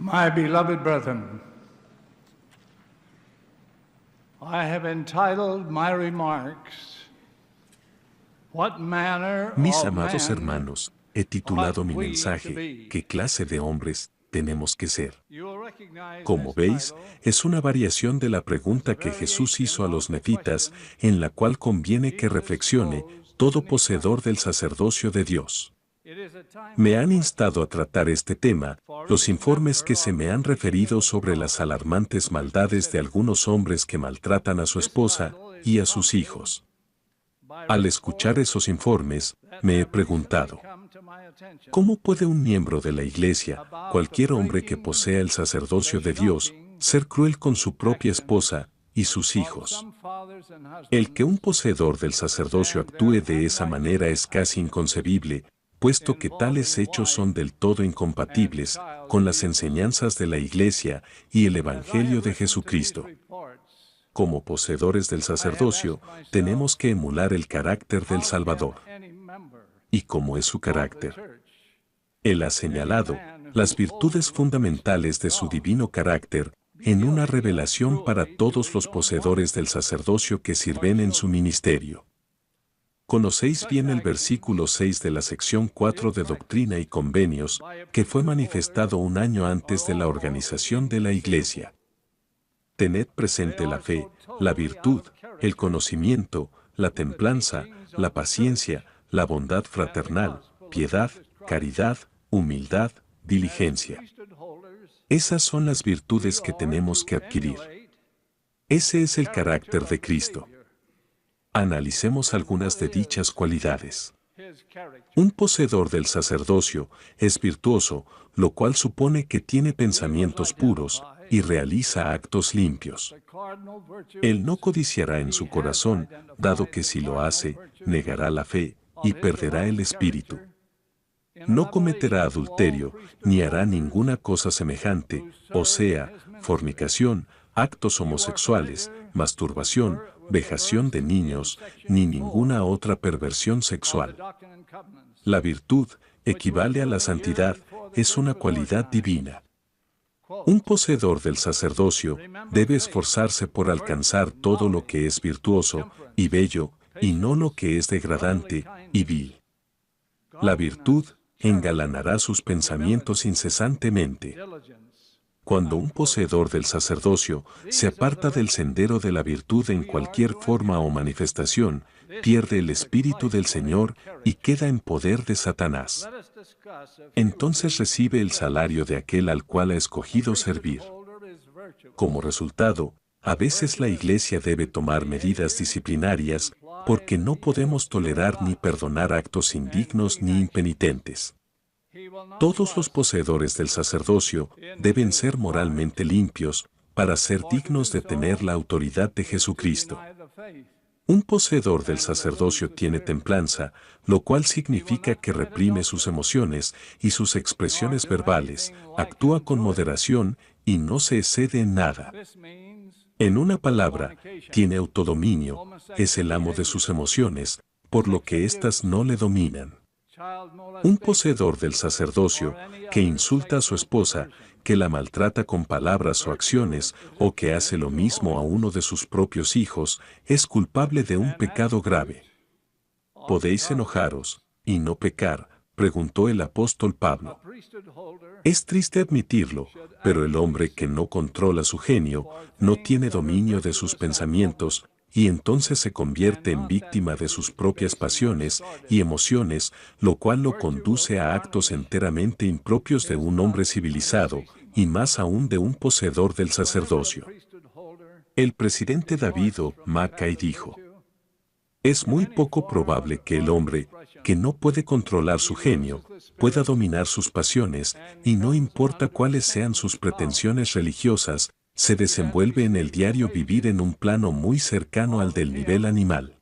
My beloved brethren, I have entitled my remarks, What manner Mis of amados men hermanos, he titulado ought mi we to mensaje, be? ¿Qué clase de hombres tenemos que ser? You will recognize Como this veis, title es una variación de la pregunta que Jesús hizo a los nefitas, en la cual conviene que reflexione todo poseedor del sacerdocio de Dios. It is a timely Me han question. instado a tratar este tema, los informes que se me han referido sobre las alarmantes maldades de algunos hombres que maltratan a su esposa y a sus hijos. Al escuchar esos informes, me he preguntado, ¿cómo puede un miembro de la Iglesia, cualquier hombre que posea el sacerdocio de Dios, ser cruel con su propia esposa y sus hijos? El que un poseedor del sacerdocio actúe de esa manera es casi inconcebible, puesto que tales hechos son del todo incompatibles con las enseñanzas de la Iglesia y el Evangelio de Jesucristo. Como poseedores del sacerdocio, tenemos que emular el carácter del Salvador. ¿Y cómo es su carácter? Él ha señalado las virtudes fundamentales de su divino carácter en una revelación para todos los poseedores del sacerdocio que sirven en su ministerio. Conocéis bien el versículo 6 de la sección 4 de Doctrina y Convenios, que fue manifestado un año antes de la organización de la Iglesia. Tened presente la fe, la virtud, el conocimiento, la templanza, la paciencia, la bondad fraternal, piedad, caridad, humildad, diligencia. Esas son las virtudes que tenemos que adquirir. Ese es el carácter de Cristo. Analicemos algunas de dichas cualidades. Un poseedor del sacerdocio es virtuoso, lo cual supone que tiene pensamientos puros y realiza actos limpios. Él no codiciará en su corazón, dado que si lo hace, negará la fe y perderá el espíritu. No cometerá adulterio, ni hará ninguna cosa semejante, o sea, fornicación, actos homosexuales, masturbación, vejación de niños, ni ninguna otra perversión sexual. La virtud equivale a la santidad, es una cualidad divina. Un poseedor del sacerdocio debe esforzarse por alcanzar todo lo que es virtuoso y bello, y no lo que es degradante y vil. La virtud engalanará sus pensamientos incesantemente. Cuando un poseedor del sacerdocio se aparta del sendero de la virtud en cualquier forma o manifestación, pierde el Espíritu del Señor y queda en poder de Satanás. Entonces recibe el salario de aquel al cual ha escogido servir. Como resultado, a veces la Iglesia debe tomar medidas disciplinarias porque no podemos tolerar ni perdonar actos indignos ni impenitentes. Todos los poseedores del sacerdocio deben ser moralmente limpios para ser dignos de tener la autoridad de Jesucristo. Un poseedor del sacerdocio tiene templanza, lo cual significa que reprime sus emociones y sus expresiones verbales, actúa con moderación y no se excede en nada. En una palabra, tiene autodominio, es el amo de sus emociones, por lo que éstas no le dominan. Un poseedor del sacerdocio que insulta a su esposa, que la maltrata con palabras o acciones, o que hace lo mismo a uno de sus propios hijos, es culpable de un pecado grave. ¿Podéis enojaros y no pecar?, preguntó el apóstol Pablo. Es triste admitirlo, pero el hombre que no controla su genio, no tiene dominio de sus pensamientos, y entonces se convierte en víctima de sus propias pasiones y emociones, lo cual lo conduce a actos enteramente impropios de un hombre civilizado, y más aún de un poseedor del sacerdocio. El presidente David O. Mackay dijo: es muy poco probable que el hombre, que no puede controlar su genio, pueda dominar sus pasiones, y no importa cuáles sean sus pretensiones religiosas, se desenvuelve en el diario vivir en un plano muy cercano al del nivel animal.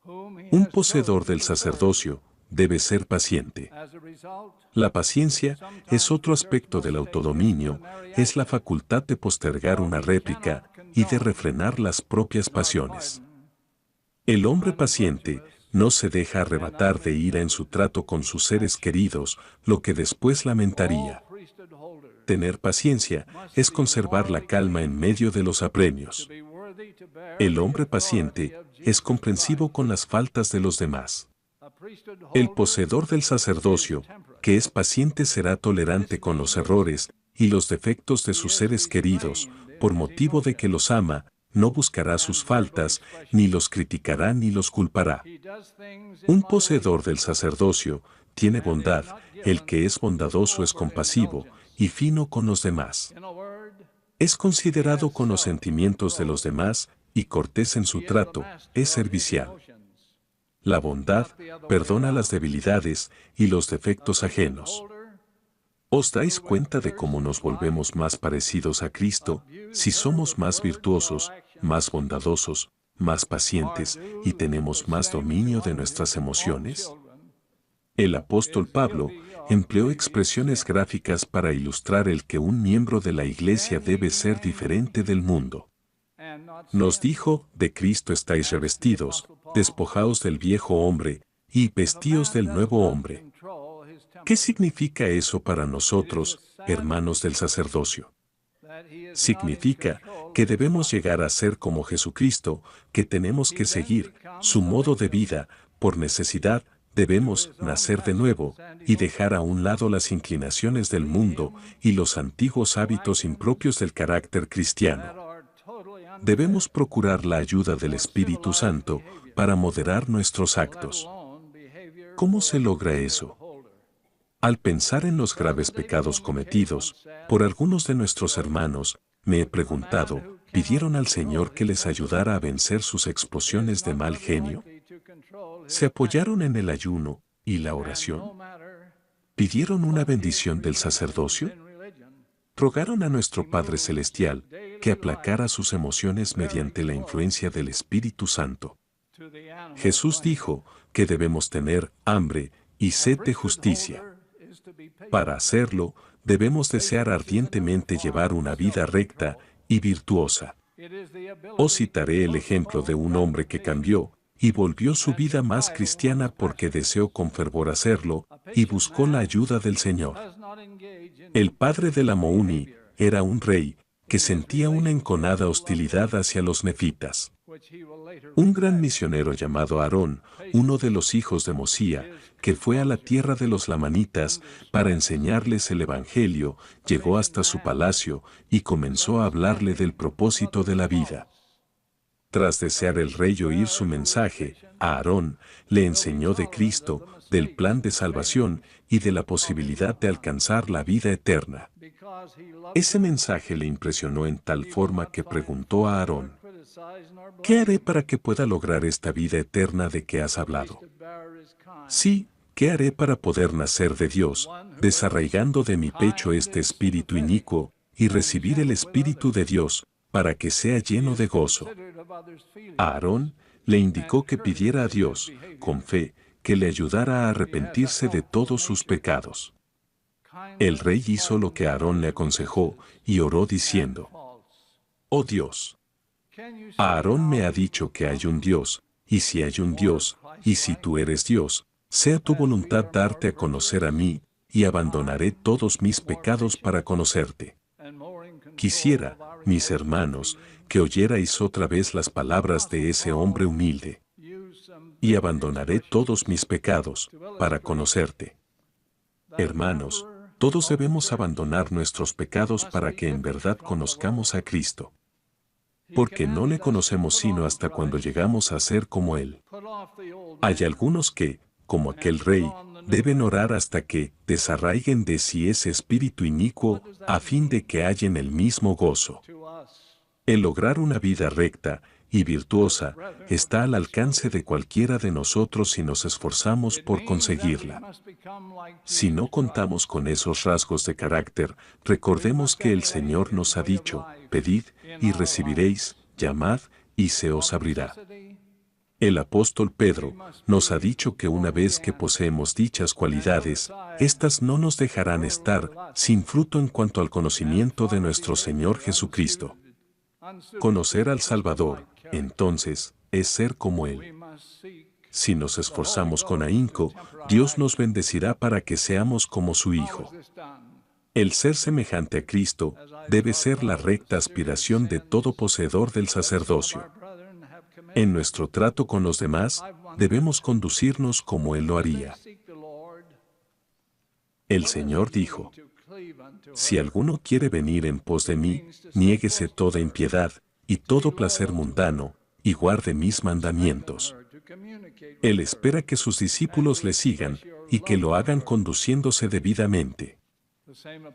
Un poseedor del sacerdocio debe ser paciente. La paciencia es otro aspecto del autodominio, es la facultad de postergar una réplica y de refrenar las propias pasiones. El hombre paciente no se deja arrebatar de ira en su trato con sus seres queridos, lo que después lamentaría. Tener paciencia es conservar la calma en medio de los apremios. El hombre paciente es comprensivo con las faltas de los demás. El poseedor del sacerdocio, que es paciente, será tolerante con los errores y los defectos de sus seres queridos, por motivo de que los ama, no buscará sus faltas, ni los criticará ni los culpará. Un poseedor del sacerdocio tiene bondad, el que es bondadoso es compasivo y fino con los demás. Es considerado con los sentimientos de los demás y cortés en su trato, es servicial. La bondad perdona las debilidades y los defectos ajenos. ¿Os dais cuenta de cómo nos volvemos más parecidos a Cristo si somos más virtuosos, más bondadosos, más pacientes y tenemos más dominio de nuestras emociones? El apóstol Pablo empleó expresiones gráficas para ilustrar el que un miembro de la Iglesia debe ser diferente del mundo. Nos dijo, de Cristo estáis revestidos, despojaos del viejo hombre, y vestíos del nuevo hombre. ¿Qué significa eso para nosotros, hermanos del sacerdocio? Significa que debemos llegar a ser como Jesucristo, que tenemos que seguir su modo de vida, por necesidad, debemos nacer de nuevo y dejar a un lado las inclinaciones del mundo y los antiguos hábitos impropios del carácter cristiano. Debemos procurar la ayuda del Espíritu Santo para moderar nuestros actos. ¿Cómo se logra eso? Al pensar en los graves pecados cometidos por algunos de nuestros hermanos, me he preguntado, ¿pidieron al Señor que les ayudara a vencer sus explosiones de mal genio? ¿Se apoyaron en el ayuno y la oración? ¿Pidieron una bendición del sacerdocio? ¿Rogaron a nuestro Padre Celestial que aplacara sus emociones mediante la influencia del Espíritu Santo? Jesús dijo que debemos tener hambre y sed de justicia. Para hacerlo, debemos desear ardientemente llevar una vida recta y virtuosa. Os citaré el ejemplo de un hombre que cambió y volvió su vida más cristiana porque deseó con fervor hacerlo y buscó la ayuda del Señor. El padre de la Mouni era un rey que sentía una enconada hostilidad hacia los nefitas. Un gran misionero llamado Aarón, uno de los hijos de Mosía, que fue a la tierra de los lamanitas para enseñarles el Evangelio, llegó hasta su palacio y comenzó a hablarle del propósito de la vida. Tras desear el rey oír su mensaje, a Aarón le enseñó de Cristo, del plan de salvación y de la posibilidad de alcanzar la vida eterna. Ese mensaje le impresionó en tal forma que preguntó a Aarón, ¿qué haré para que pueda lograr esta vida eterna de que has hablado? Sí, ¿qué haré para poder nacer de Dios, desarraigando de mi pecho este espíritu inicuo, y recibir el Espíritu de Dios, para que sea lleno de gozo? A Aarón le indicó que pidiera a Dios, con fe, que le ayudara a arrepentirse de todos sus pecados. El rey hizo lo que Aarón le aconsejó y oró diciendo, «Oh Dios, Aarón me ha dicho que hay un Dios, y si hay un Dios, y si tú eres Dios, sea tu voluntad darte a conocer a mí, y abandonaré todos mis pecados para conocerte». Quisiera, mis hermanos, que oyerais otra vez las palabras de ese hombre humilde. Y abandonaré todos mis pecados, para conocerte. Hermanos, todos debemos abandonar nuestros pecados para que en verdad conozcamos a Cristo. Porque no le conocemos sino hasta cuando llegamos a ser como Él. Hay algunos que, como aquel rey, deben orar hasta que desarraiguen de sí ese espíritu inicuo, a fin de que hallen el mismo gozo. El lograr una vida recta y virtuosa está al alcance de cualquiera de nosotros si nos esforzamos por conseguirla. Si no contamos con esos rasgos de carácter, recordemos que el Señor nos ha dicho, pedid y recibiréis, llamad y se os abrirá. El apóstol Pedro nos ha dicho que una vez que poseemos dichas cualidades, éstas no nos dejarán estar sin fruto en cuanto al conocimiento de nuestro Señor Jesucristo. Conocer al Salvador, entonces, es ser como Él. Si nos esforzamos con ahínco, Dios nos bendecirá para que seamos como su Hijo. El ser semejante a Cristo debe ser la recta aspiración de todo poseedor del sacerdocio. En nuestro trato con los demás, debemos conducirnos como Él lo haría. El Señor dijo: si alguno quiere venir en pos de mí, niéguese toda impiedad y todo placer mundano, y guarde mis mandamientos. Él espera que sus discípulos le sigan y que lo hagan conduciéndose debidamente.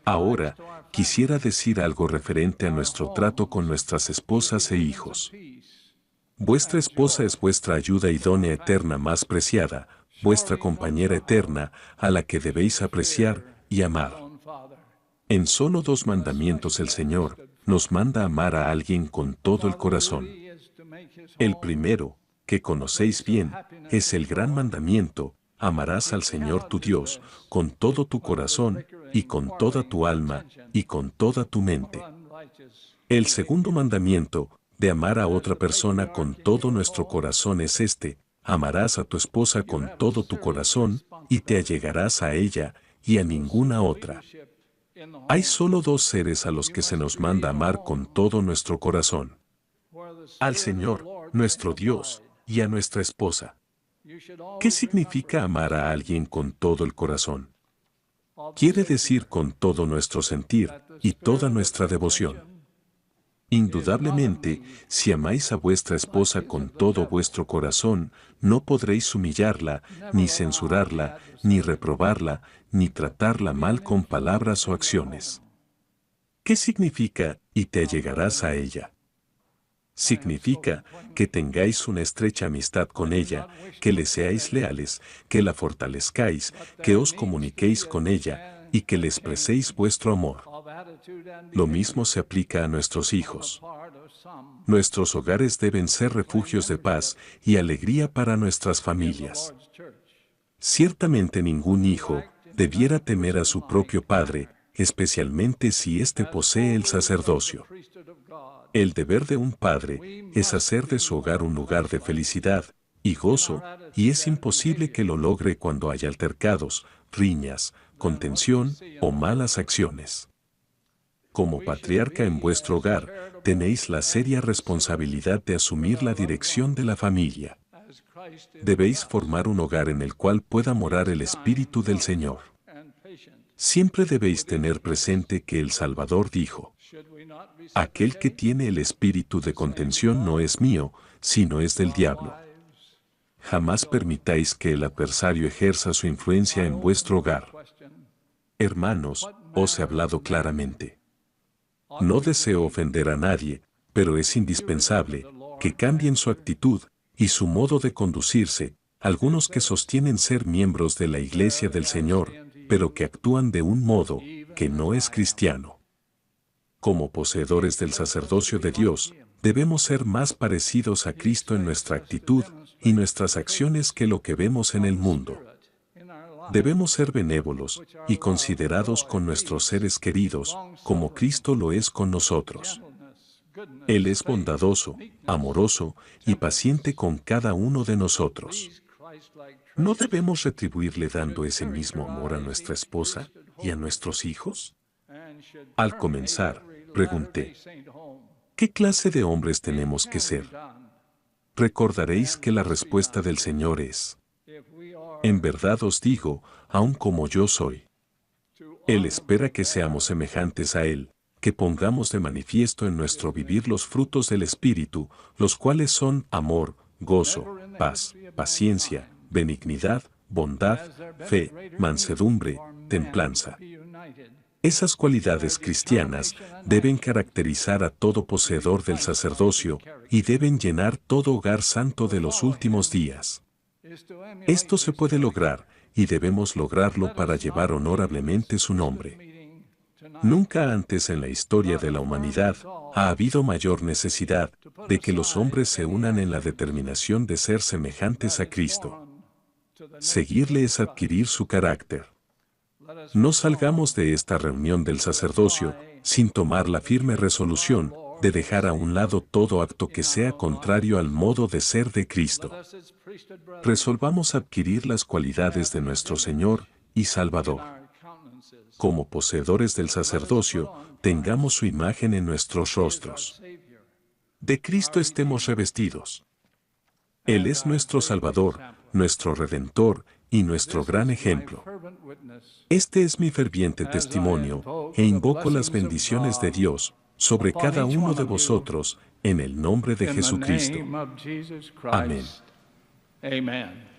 Ahora, quisiera decir algo referente a nuestro trato con nuestras esposas e hijos. Vuestra esposa es vuestra ayuda idónea eterna más preciada, vuestra compañera eterna, a la que debéis apreciar y amar. En solo 2 mandamientos el Señor nos manda amar a alguien con todo el corazón. El primero, que conocéis bien, es el gran mandamiento: amarás al Señor tu Dios con todo tu corazón, y con toda tu alma, y con toda tu mente. El segundo mandamiento, de amar a otra persona con todo nuestro corazón, es este: amarás a tu esposa con todo tu corazón, y te allegarás a ella, y a ninguna otra. Hay solo 2 seres a los que se nos manda amar con todo nuestro corazón: al Señor, nuestro Dios, y a nuestra esposa. ¿Qué significa amar a alguien con todo el corazón? Quiere decir con todo nuestro sentir y toda nuestra devoción. Indudablemente, si amáis a vuestra esposa con todo vuestro corazón, no podréis humillarla, ni censurarla, ni reprobarla, ni tratarla mal con palabras o acciones. ¿Qué significa "y te allegarás a ella"? Significa que tengáis una estrecha amistad con ella, que le seáis leales, que la fortalezcáis, que os comuniquéis con ella y que le expreséis vuestro amor. Lo mismo se aplica a nuestros hijos. Nuestros hogares deben ser refugios de paz y alegría para nuestras familias. Ciertamente ningún hijo debiera temer a su propio padre, especialmente si éste posee el sacerdocio. El deber de un padre es hacer de su hogar un lugar de felicidad y gozo, y es imposible que lo logre cuando hay altercados, riñas, contención o malas acciones. Como patriarca en vuestro hogar, tenéis la seria responsabilidad de asumir la dirección de la familia. Debéis formar un hogar en el cual pueda morar el Espíritu del Señor. Siempre debéis tener presente que el Salvador dijo: aquel que tiene el espíritu de contención no es mío, sino es del diablo. Jamás permitáis que el adversario ejerza su influencia en vuestro hogar. Hermanos, os he hablado claramente. No deseo ofender a nadie, pero es indispensable que cambien su actitud y su modo de conducirse, algunos que sostienen ser miembros de la Iglesia del Señor, pero que actúan de un modo que no es cristiano. Como poseedores del sacerdocio de Dios, debemos ser más parecidos a Cristo en nuestra actitud y nuestras acciones que lo que vemos en el mundo. Debemos ser benévolos y considerados con nuestros seres queridos, como Cristo lo es con nosotros. Él es bondadoso, amoroso y paciente con cada uno de nosotros. ¿No debemos retribuirle dando ese mismo amor a nuestra esposa y a nuestros hijos? Al comenzar, pregunté: ¿qué clase de hombres tenemos que ser? Recordaréis que la respuesta del Señor es: en verdad os digo, aun como yo soy. Él espera que seamos semejantes a Él, que pongamos de manifiesto en nuestro vivir los frutos del Espíritu, los cuales son amor, gozo, paz, paciencia, benignidad, bondad, fe, mansedumbre, templanza. Esas cualidades cristianas deben caracterizar a todo poseedor del sacerdocio y deben llenar todo hogar santo de los últimos días. Esto se puede lograr, y debemos lograrlo para llevar honorablemente su nombre. Nunca antes en la historia de la humanidad ha habido mayor necesidad de que los hombres se unan en la determinación de ser semejantes a Cristo. Seguirle es adquirir su carácter. No salgamos de esta reunión del sacerdocio sin tomar la firme resolución de dejar a un lado todo acto que sea contrario al modo de ser de Cristo. Resolvamos adquirir las cualidades de nuestro Señor y Salvador. como poseedores del sacerdocio, tengamos su imagen en nuestros rostros. De Cristo estemos revestidos. Él es nuestro Salvador, nuestro Redentor y nuestro gran ejemplo. Este es mi ferviente testimonio, e invoco las bendiciones de Dios sobre cada uno de vosotros, en el nombre de Jesucristo. Amén. Amen.